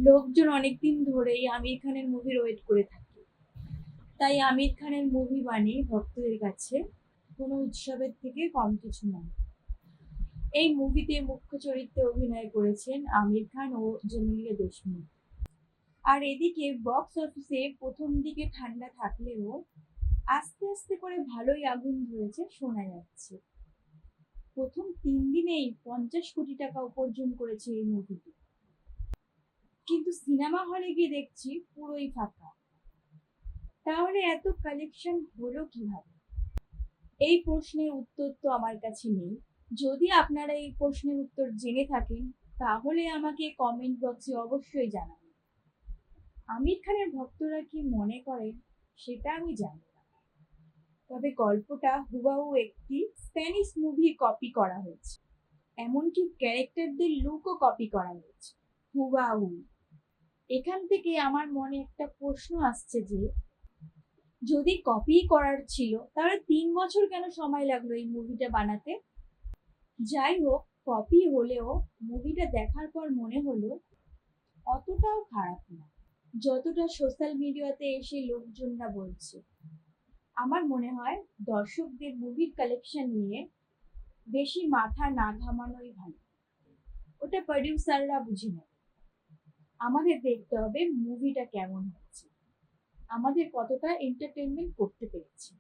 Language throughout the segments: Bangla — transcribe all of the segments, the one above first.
লোকজন অনেকদিন ধরেই আমির খানের মুভির ওয়েট করে থাকে। তাই আমির খানের মুভি মানে ভক্তদের কাছে কোনো উৎসবের থেকে কম কিছু নয়। এই মুভিতে মুখ্য চরিত্রে অভিনয় করেছেন আমির খান ও জেনেলিয়া দেশমুখ। আর এদিকে বক্স অফিসে প্রথম দিকে ঠান্ডা থাকলেও আস্তে আস্তে করে ভালোই আগুন ধরেছে শোনা যাচ্ছে। প্রথম 3 দিনেই 50 কোটি টাকা উপার্জন করেছে এই মুভিটি। কিন্তু সিনেমা হলে গিয়ে দেখছি পুরোই ফাঁকা। তাহলে এত কালেকশন হলো কিভাবে? এই প্রশ্নের উত্তর তো আমার কাছে নেই। যদি আপনারা এই প্রশ্নের উত্তর জেনে থাকেন তাহলে আমাকে কমেন্ট বক্সে অবশ্যই জানাবেন। আমির খানের ভক্তরা কি মনে করেন সেটা আমি জানি না, তবে গল্পটা হুবাহু একটি স্প্যানিশ মুভি কপি করা হয়েছে। এমনকি ক্যারেক্টারদের লুকও কপি করা হয়েছে হুবাহু। এখান থেকে আমার মনে একটা প্রশ্ন আসছে যে যদি কপি করার ছিল তাহলে 3 বছর কেন সময় লাগলো এই মুভিটা বানাতে? যাই হোক, কপি হলেও মুভিটা দেখার পর মনে হলো অতটাও খারাপ না যতটা সোশ্যাল মিডিয়াতে এসে লোকজনরা বলছে। আমার মনে হয় দর্শকদের মুভির কালেকশন নিয়ে বেশি মাথা না ঘামানোই ভালো। ওটা প্রডিউসাররা বুঝে নেবে। আমাদের দেখতে হবে মুভিটা কেমন হচ্ছে, আমাদের কতটা এন্টারটেনমেন্ট করতে পেরেছি।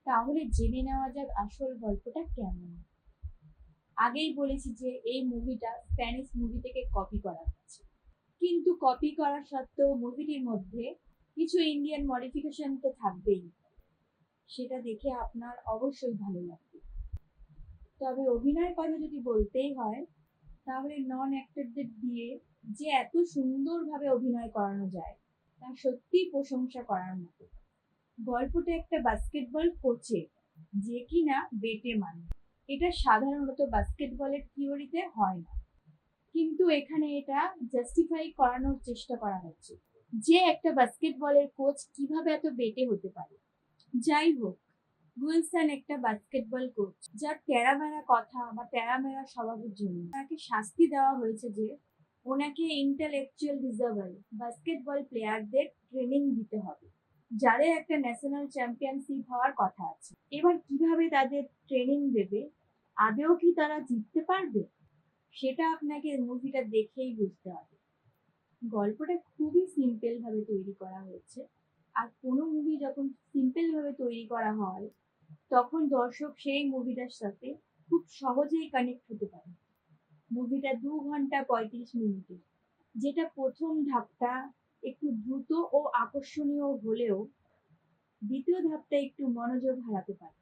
তাহলে জেনে নেওয়া যাক আসল গল্পটা কেমন। আগেই বলেছি যে এই মুভিটা স্প্যানিশ মুভি থেকে কপি করা হয়েছে, কিন্তু কপি করা সত্ত্বেও মুভিটির মধ্যে কিছু ইন্ডিয়ান মডিফিকেশন তো থাকবেই। সেটা দেখে আপনার অবশ্যই ভালো লাগবে। তবে অভিনয়ের কথা যদি বলতেই হয় তাহলে নন অ্যাক্টরদের দিয়ে যে এত সুন্দরভাবে অভিনয় করানো যায় তা সত্যিই প্রশংসা করার মতো। গল্পটা একটা বাস্কেটবল কোচে যে কিনা বেটে মানে। এটা সাধারণত বাস্কেটবলের থিওরিতে হয় না, কিন্তু এখানে এটা জাস্টিফাই করানোর চেষ্টা করা হচ্ছে যে একটা বাস্কেটবলের কোচ কিভাবে এত বেটে হতে পারে। যাই হোক, গুলশান একটা বাস্কেটবল কোচ যার তেরামেরা কথা বা তেরামেরা স্বভাবের জন্য তাকে শাস্তি দেওয়া হয়েছে যে ওনাকে ইন্টেলেকচুয়াল ডিজার্ভার বাস্কেটবল প্লেয়ারদের ট্রেনিং দিতে হবে, যাদের একটা ন্যাশনাল চ্যাম্পিয়নশিপ হওয়ার কথা আছে। এবার কিভাবে তাদের ট্রেনিং দেবে, আদেও কি তারা জিততে পারবে, সেটা আপনাকে মুভিটা দেখেই বুঝতে হবে। গল্পটা খুবই সিম্পল ভাবে তৈরি করা হয়েছে। আর কোনো মুভি যখন সিম্পল ভাবে তৈরি করা হয় তখন দর্শক সেই মুভিটার সাথে খুব সহজেই কানেক্ট হতে পারে। মুভিটা 2 ঘন্টা 35 মিনিটের, যেটা প্রথম ধাপটা একটু দ্রুত ও আকর্ষণীয় হলেও দ্বিতীয় ধাপটা একটু মনোযোগ হারাতে পারে।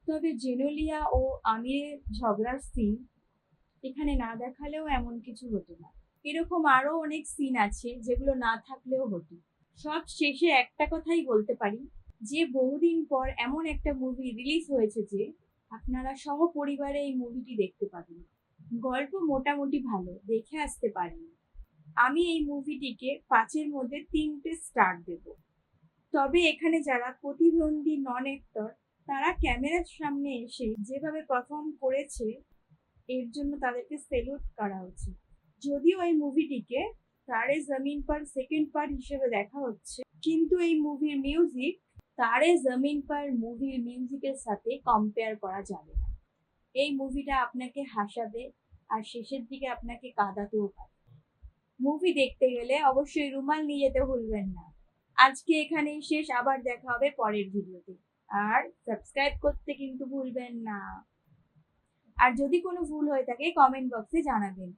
তবে জেনেলিয়া ও আমিরের ঝগড়ার সিন এখানে না দেখালেও এমন কিছু হতো না। এরকম আরো অনেক সিন আছে যেগুলো না থাকলেও হতো। সব শেষে একটা কথাই বলতে পারি যে বহুদিন পর এমন একটা মুভি রিলিজ হয়েছে যে আপনারা সহপরিবারে এই মুভিটি দেখতে পাবেন। গল্প মোটামুটি ভালো, দেখে আসতে পারেন। আমি এই মুভিটিকে 5-এর মধ্যে 3টে স্টার দেব। তবে এখানে যারা প্রতিবন্ধী নন অ্যাক্টর তারা ক্যামেরার সামনে এসে যেভাবে পারফর্ম করেছে এর জন্য তাদেরকে সেলুট করা উচিত। যদিও এই মুভিটিকে তারে জমিন পার সেকেন্ড পার্ট হিসেবে দেখা হচ্ছে, কিন্তু এই মুভির মিউজিক তারে জমিন পার মুভির মিউজিকের সাথে কম্পেয়ার করা যাবে না। এই মুভিটা আপনাকে হাসাবে আর শেষের দিকে আপনাকে কাঁদাতেও পারে। মুভি দেখতে গেলে অবশ্যই রুমাল নিয়ে যেতে ভুলবেন না। আজকে এখানেই শেষ, আবার দেখা হবে পরের ভিডিওতে। আর সাবস্ক্রাইব করতে কিন্তু ভুলবেন না। আর যদি কোনো ভুল হয়ে থাকে কমেন্ট বক্সে জানাবেন।